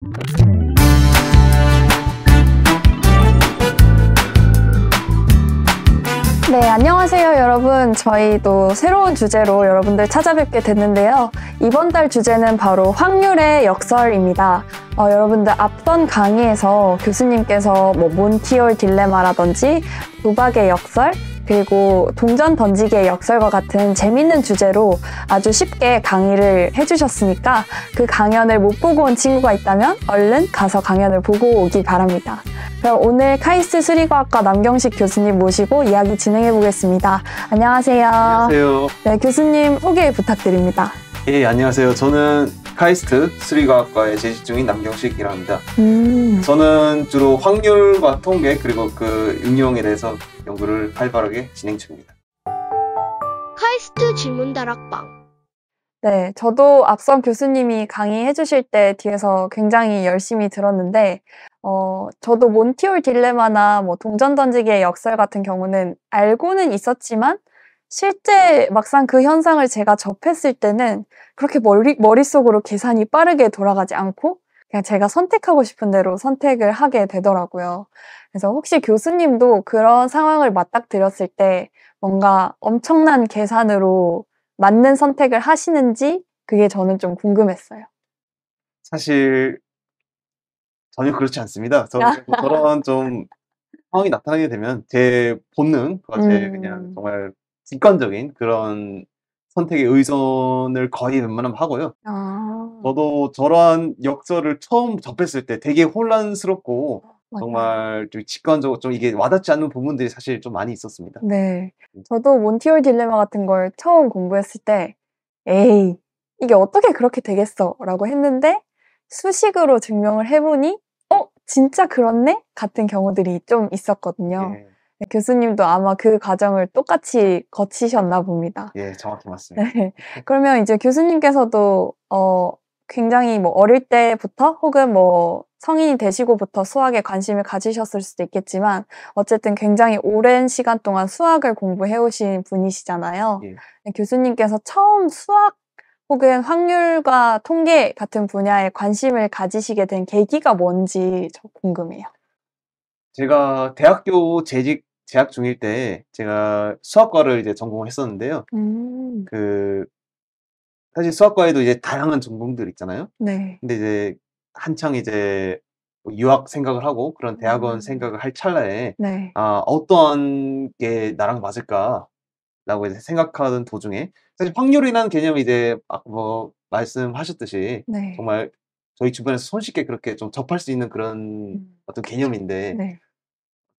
네, 안녕하세요, 여러분. 저희도 새로운 주제로 여러분들 찾아뵙게 됐는데요. 이번 달 주제는 바로 확률의 역설입니다. 여러분들 앞선 강의에서 교수님께서 몬티올 딜레마라든지 도박의 역설, 그리고 동전 던지기의 역설과 같은 재밌는 주제로 아주 쉽게 강의를 해주셨으니까 그 강연을 못 보고 온 친구가 있다면 얼른 가서 강연을 보고 오기 바랍니다. 그럼 오늘 카이스트 수리과학과 남경식 교수님 모시고 이야기 진행해 보겠습니다. 안녕하세요. 안녕하세요. 네, 교수님 소개 부탁드립니다. 예, 안녕하세요. 저는 카이스트 수리과학과에 재직 중인 남경식이라 합니다. 저는 주로 확률과 통계 그리고 그 응용에 대해서 연구를 활발하게 진행 중입니다. 카이스트 질문다락방. 네, 저도 앞선 교수님이 강의해 주실 때 뒤에서 굉장히 열심히 들었는데 저도 몬티올 딜레마나 동전 던지기의 역설 같은 경우는 알고는 있었지만 실제 막상 그 현상을 제가 접했을 때는 그렇게 머릿속으로 계산이 빠르게 돌아가지 않고 그냥 제가 선택하고 싶은 대로 선택을 하게 되더라고요. 그래서 혹시 교수님도 그런 상황을 맞닥뜨렸을 때 뭔가 엄청난 계산으로 맞는 선택을 하시는지 그게 저는 좀 궁금했어요. 사실 전혀 그렇지 않습니다. 저런 좀 상황이 나타나게 되면 제 본능, 제 그냥 정말 직관적인 그런 선택의 의존을 거의 웬만하면 하고요. 저도 저러한 역설을 처음 접했을 때 되게 혼란스럽고 정말 좀 직관적으로 좀 이게 와닿지 않는 부분들이 사실 좀 많이 있었습니다. 네. 저도 몬티올 딜레마 같은 걸 처음 공부했을 때 에이, 이게 어떻게 그렇게 되겠어? 라고 했는데 수식으로 증명을 해보니 진짜 그렇네? 같은 경우들이 좀 있었거든요. 예. 교수님도 아마 그 과정을 똑같이 거치셨나 봅니다. 예, 정확히 맞습니다. 네. 그러면 이제 교수님께서도 굉장히 어릴 때부터 혹은 성인이 되시고부터 수학에 관심을 가지셨을 수도 있겠지만 어쨌든 굉장히 오랜 시간 동안 수학을 공부해 오신 분이시잖아요. 예. 교수님께서 처음 수학 혹은 확률과 통계 같은 분야에 관심을 가지시게 된 계기가 뭔지 저 궁금해요. 제가 대학교 재학 중일 때 제가 수학과를 이제 전공을 했었는데요. 사실 수학과에도 이제 다양한 전공들 있잖아요. 네. 근데 이제 한창 이제 유학 생각을 하고 그런 대학원 생각을 할 찰나에 네. 어떠한 게 나랑 맞을까라고 이제 생각하던 도중에 사실 확률이라는 개념이 이제 말씀하셨듯이 네. 정말 저희 주변에서 손쉽게 그렇게 좀 접할 수 있는 그런 어떤 개념인데 네.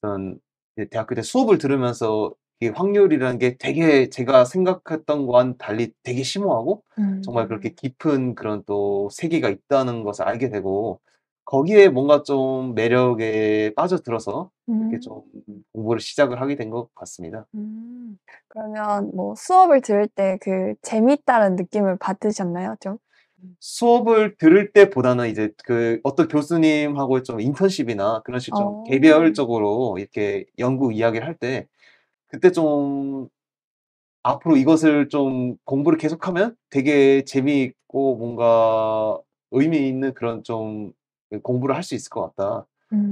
어떤 이제 대학교 때 수업을 들으면서 이 확률이라는 게 되게 제가 생각했던 거와는 달리 되게 심오하고 정말 그렇게 깊은 그런 또 세계가 있다는 것을 알게 되고 거기에 뭔가 좀 매력에 빠져들어서 이렇게 좀 공부를 시작을 하게 된 것 같습니다. 그러면 수업을 들을 때 그 재밌다는 느낌을 받으셨나요, 좀? 수업을 들을 때보다는 이제 그 어떤 교수님하고 좀 인턴십이나 그런 식으로 좀 개별적으로 이렇게 연구 이야기를 할 때 그때 좀 '앞으로 이것을 좀 공부를 계속하면 되게 재미있고 뭔가 의미 있는 그런 좀 공부를 할 수 있을 것 같다.'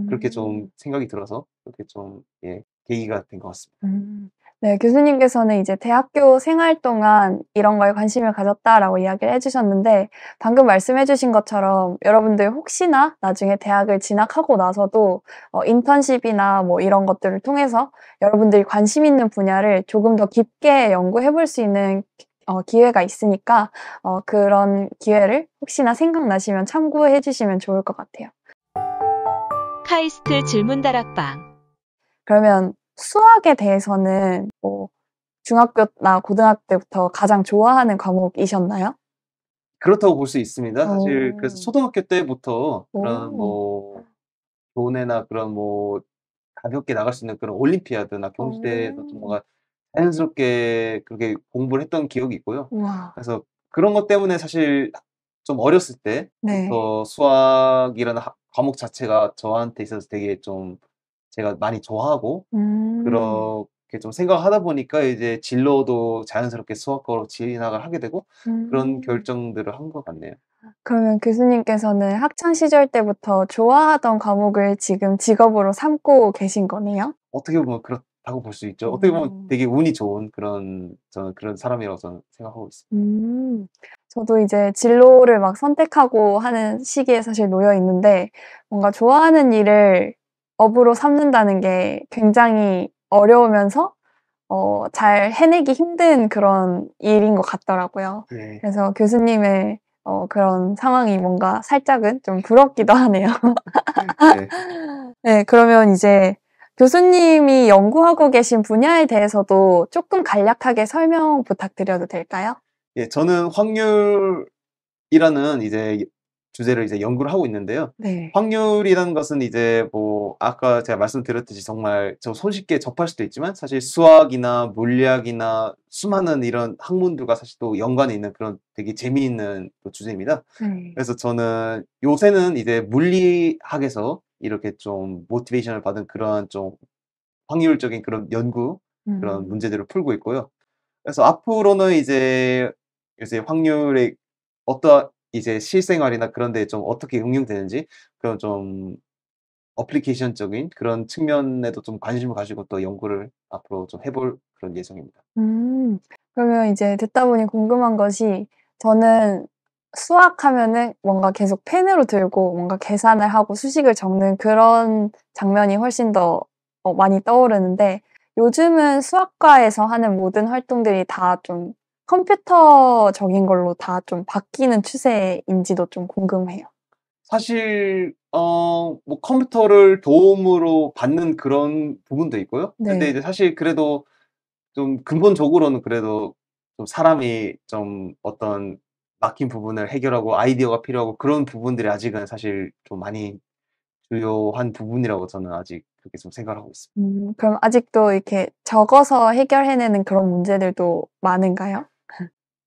그렇게 좀 생각이 들어서 그렇게 좀 계기가 된 것 같습니다. 네, 교수님께서는 이제 대학교 생활 동안 이런 거에 관심을 가졌다라고 이야기를 해주셨는데 방금 말씀해주신 것처럼 여러분들 혹시나 나중에 대학을 진학하고 나서도 인턴십이나 이런 것들을 통해서 여러분들이 관심 있는 분야를 조금 더 깊게 연구해 볼 수 있는 기회가 있으니까 그런 기회를 혹시나 생각나시면 참고해 주시면 좋을 것 같아요. 카이스트 질문다락방. 그러면 수학에 대해서는 중학교나 고등학교 때부터 가장 좋아하는 과목이셨나요? 그렇다고 볼 수 있습니다. 사실 그래서 초등학교 때부터 그런 교내나 그런 가볍게 나갈 수 있는 그런 올림피아드나 경시대에서 좀 뭔가 자연스럽게 그렇게 공부를 했던 기억이 있고요. 우와. 그래서 그런 것 때문에 사실 좀 어렸을 네. 때부터 수학이라는 과목 자체가 저한테 있어서 되게 좀 제가 많이 좋아하고 그렇게 좀 생각하다 보니까 이제 진로도 자연스럽게 수학과로 진학을 하게 되고 그런 결정들을 한 것 같네요. 그러면 교수님께서는 학창 시절 때부터 좋아하던 과목을 지금 직업으로 삼고 계신 거네요? 어떻게 보면 그렇다고 볼 수 있죠. 어떻게 보면 음. 되게 운이 좋은 저는 그런 사람이라고 저는 생각하고 있습니다. 저도 이제 진로를 막 선택하고 하는 시기에 사실 놓여 있는데 뭔가 좋아하는 일을 업으로 삼는다는 게 굉장히 어려우면서 잘 해내기 힘든 그런 일인 것 같더라고요. 네. 그래서 교수님의 그런 상황이 뭔가 살짝은 좀 부럽기도 하네요. 네. 네, 그러면 이제 교수님이 연구하고 계신 분야에 대해서도 조금 간략하게 설명 부탁드려도 될까요? 예, 저는 확률이라는 이제 주제를 이제 연구를 하고 있는데요. 네. 확률이라는 것은 이제 뭐 아까 제가 말씀드렸듯이 정말 저 손쉽게 접할 수도 있지만 사실 수학이나 물리학이나 수많은 이런 학문들과 사실 또 연관이 있는 그런 되게 재미있는 또 주제입니다. 네. 그래서 저는 요새는 이제 물리학에서 이렇게 좀 모티베이션을 받은 그러한 좀 확률적인 그런 연구, 그런 음. 문제들을 풀고 있고요. 그래서 앞으로는 이제 요새 확률의 어떠한 이제 실생활이나 그런 데 좀 어떻게 응용되는지 그런 좀 어플리케이션적인 그런 측면에도 좀 관심을 가지고 또 연구를 앞으로 좀 해볼 그런 예정입니다. 음. 그러면 이제 듣다 보니 궁금한 것이 저는 수학하면은 뭔가 계속 펜으로 들고 뭔가 계산을 하고 수식을 적는 그런 장면이 훨씬 더 많이 떠오르는데 요즘은 수학과에서 하는 모든 활동들이 다 좀 컴퓨터적인 걸로 다 좀 바뀌는 추세인지도 좀 궁금해요. 사실 뭐 컴퓨터를 도움으로 받는 그런 부분도 있고요. 근데 네. 이제 사실 그래도 좀 근본적으로는 그래도 좀 사람이 좀 어떤 막힌 부분을 해결하고 아이디어가 필요하고 그런 부분들이 아직은 사실 좀 많이 주요한 부분이라고 저는 아직 그렇게 좀 생각을 하고 있습니다. 그럼 아직도 이렇게 적어서 해결해내는 그런 문제들도 많은가요?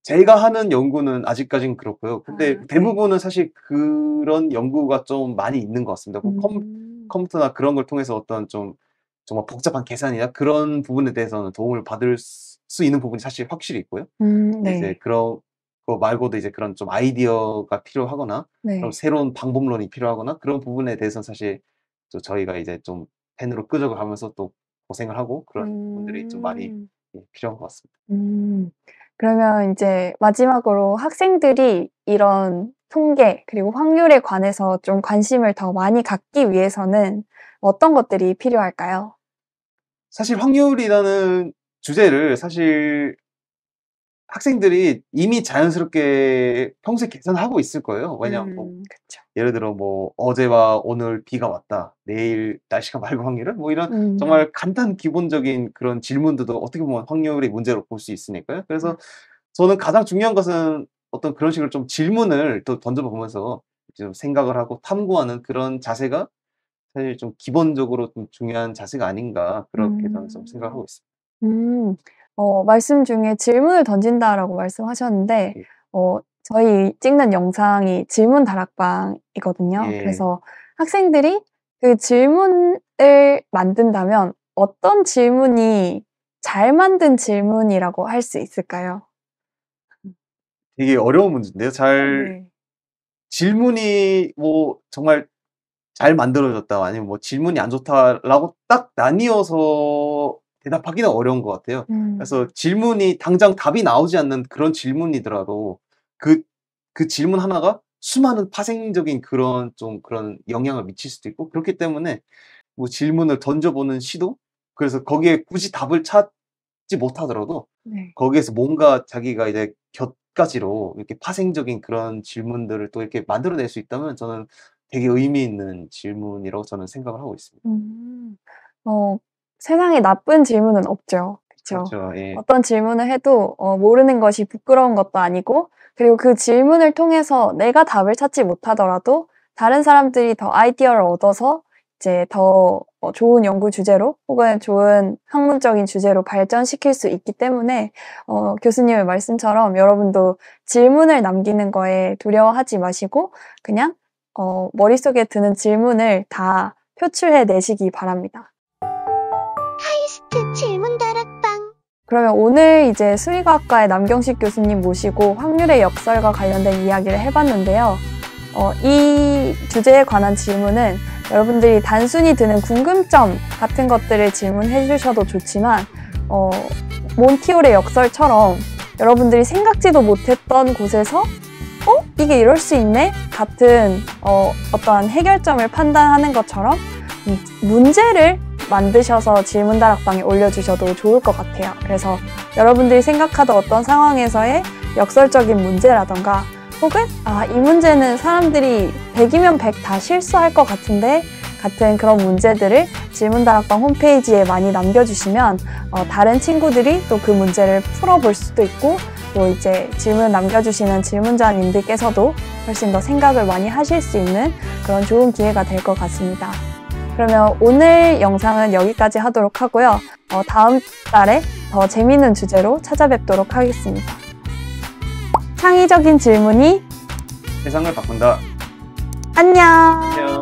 제가 하는 연구는 아직까진 그렇고요. 근데 아 네. 대부분은 사실 그런 연구가 좀 많이 있는 것 같습니다. 뭐 음. 컴퓨터나 그런 걸 통해서 어떤 좀 정말 복잡한 계산이나 그런 부분에 대해서는 도움을 받을 수 있는 부분이 사실 확실히 있고요. 근데 이제 네. 그런 거 말고도 이제 그런 좀 아이디어가 필요하거나 그런 네. 새로운 방법론이 필요하거나 그런 부분에 대해서는 사실 또 저희가 이제 좀 펜으로 끄적여 가면서 또 고생을 하고 그런 부분들이 좀 많이 음. 필요한 것 같습니다. 음. 그러면 이제 마지막으로 학생들이 이런 통계 그리고 확률에 관해서 좀 관심을 더 많이 갖기 위해서는 어떤 것들이 필요할까요? 사실 확률이라는 주제를 사실 학생들이 이미 자연스럽게 평소에 계산하고 있을 거예요. 왜냐하면 뭐 그쵸. 예를 들어 뭐 "어제와 오늘 비가 왔다. 내일 날씨가 맑을 확률은?" 뭐 이런 음. 정말 간단 기본적인 그런 질문들도 어떻게 보면 확률의 문제로 볼 수 있으니까요. 그래서 저는 가장 중요한 것은 어떤 그런 식으로 좀 질문을 또 던져 보면서 좀 생각을 하고 탐구하는 그런 자세가 사실 좀 기본적으로 좀 중요한 자세가 아닌가 그렇게 저는 좀 생각을 음. 하고 있습니다. 음. 말씀 중에 "질문을 던진다."라고 말씀하셨는데 예. 저희 찍는 영상이 질문 다락방이거든요. 예. 그래서 학생들이 그 질문을 만든다면 어떤 질문이 잘 만든 질문이라고 할 수 있을까요? 되게 어려운 문제인데요. 잘 네. 질문이 뭐 정말 잘 만들어졌다 아니면 뭐 질문이 안 좋다라고 딱 나뉘어서 대답하기는 어려운 것 같아요. 그래서 음. 질문이 당장 답이 나오지 않는 그런 질문이더라도 그 그 질문 하나가 수많은 파생적인 그런 좀 그런 영향을 미칠 수도 있고 그렇기 때문에 뭐 질문을 던져 보는 시도 그래서 거기에 굳이 답을 찾지 못하더라도 네. 거기에서 뭔가 자기가 이제 곁가지로 이렇게 파생적인 그런 질문들을 또 이렇게 만들어낼 수 있다면 저는 되게 의미 있는 질문이라고 저는 생각을 하고 있습니다. 음. 어 세상에 나쁜 질문은 없죠. 그쵸. 그렇죠. 예. 어떤 질문을 해도 모르는 것이 부끄러운 것도 아니고 그리고 그 질문을 통해서 내가 답을 찾지 못하더라도 다른 사람들이 더 아이디어를 얻어서 이제 더 좋은 연구 주제로 혹은 좋은 학문적인 주제로 발전시킬 수 있기 때문에 교수님의 말씀처럼 여러분도 질문을 남기는 거에 두려워하지 마시고 그냥 머릿속에 드는 질문을 다 표출해 내시기 바랍니다. 카이스트 질문 다락방. 그러면 오늘 이제 수의과학과의 남경식 교수님 모시고 확률의 역설과 관련된 이야기를 해봤는데요. 이 주제에 관한 질문은 여러분들이 단순히 드는 궁금점 같은 것들을 질문해 주셔도 좋지만 몬티올의 역설처럼 여러분들이 생각지도 못했던 곳에서 이게 이럴 수 있네? 같은 어떠한 해결점을 판단하는 것처럼 문제를 만드셔서 질문다락방에 올려주셔도 좋을 것 같아요. 그래서 여러분들이 생각하던 어떤 상황에서의 역설적인 문제라던가 혹은 이 문제는 사람들이 100이면 100 다 실수할 것 같은데 같은 그런 문제들을 질문다락방 홈페이지에 많이 남겨주시면 다른 친구들이 또 그 문제를 풀어볼 수도 있고 또 이제 질문 남겨주시는 질문자님들께서도 훨씬 더 생각을 많이 하실 수 있는 그런 좋은 기회가 될 것 같습니다. 그러면 오늘 영상은 여기까지 하도록 하고요. 다음 달에 더 재미있는 주제로 찾아뵙도록 하겠습니다. 창의적인 질문이 세상을 바꾼다. 안녕! 안녕.